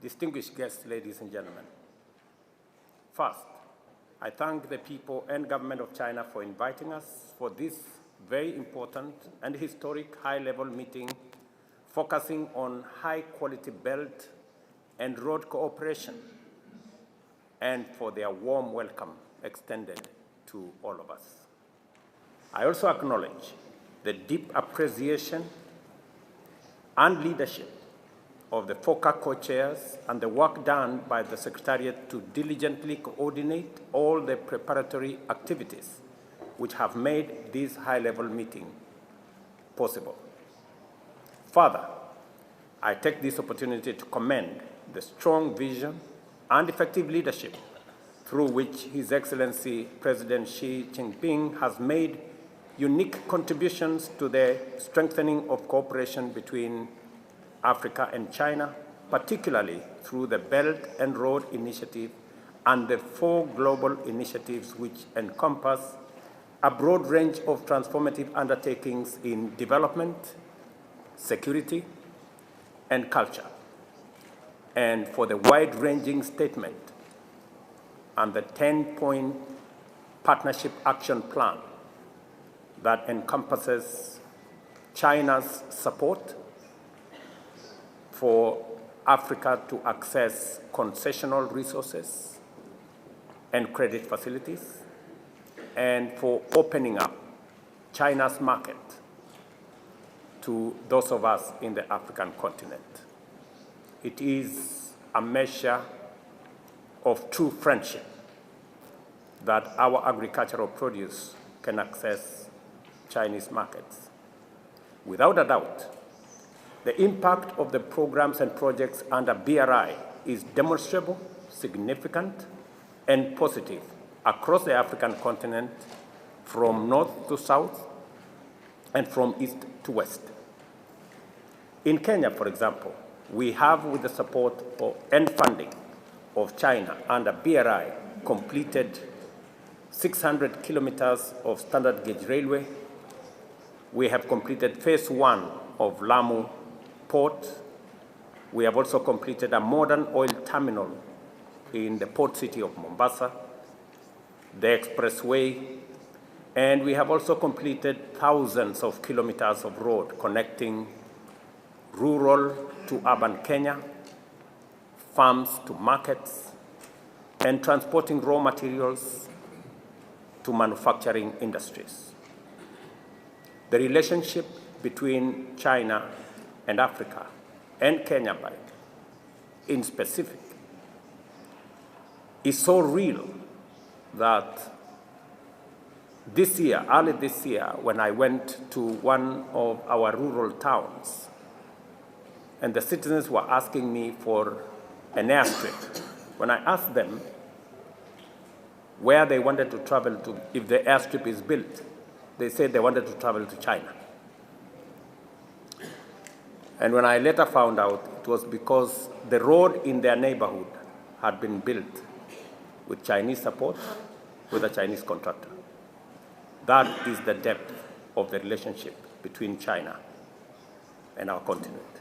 distinguished guests, ladies and gentlemen. First, I thank the people and government of China for inviting us for this very important and historic high-level meeting focusing on high-quality belt and road cooperation, and for their warm welcome extended to all of us. I also acknowledge the deep appreciation and leadership of the FOCA co-chairs and the work done by the Secretariat to diligently coordinate all the preparatory activities which have made this high-level meeting possible. Further, I take this opportunity to commend the strong vision and effective leadership through which His Excellency President Xi Jinping has made unique contributions to the strengthening of cooperation between Africa and China, particularly through the Belt and Road Initiative and the 4 global initiatives which encompass a broad range of transformative undertakings in development, security, and culture, and for the wide-ranging statement and the 10-point partnership action plan that encompasses China's support for Africa to access concessional resources and credit facilities, and for opening up China's market to those of us in the African continent. It is a measure of true friendship that our agricultural produce can access Chinese markets. Without a doubt, the impact of the programs and projects under BRI is demonstrable, significant, and positive across the African continent, from north to south and from east to west. In Kenya, for example, we have, with the support and funding of China under BRI, completed 600 kilometers of standard gauge railway. We have completed phase 1 of Lamu Port. We have also completed a modern oil terminal in the port city of Mombasa, the expressway, and we have also completed thousands of kilometers of road connecting rural to urban Kenya, farms to markets, and transporting raw materials to manufacturing industries. The relationship between China and Africa, and Kenya in specific, is so real that this year, early this year, when I went to one of our rural towns, and the citizens were asking me for an airstrip, when I asked them where they wanted to travel to if the airstrip is built, they said they wanted to travel to China. And when I later found out, it was because the road in their neighborhood had been built with Chinese support, with a Chinese contractor. That is the depth of the relationship between China and our continent.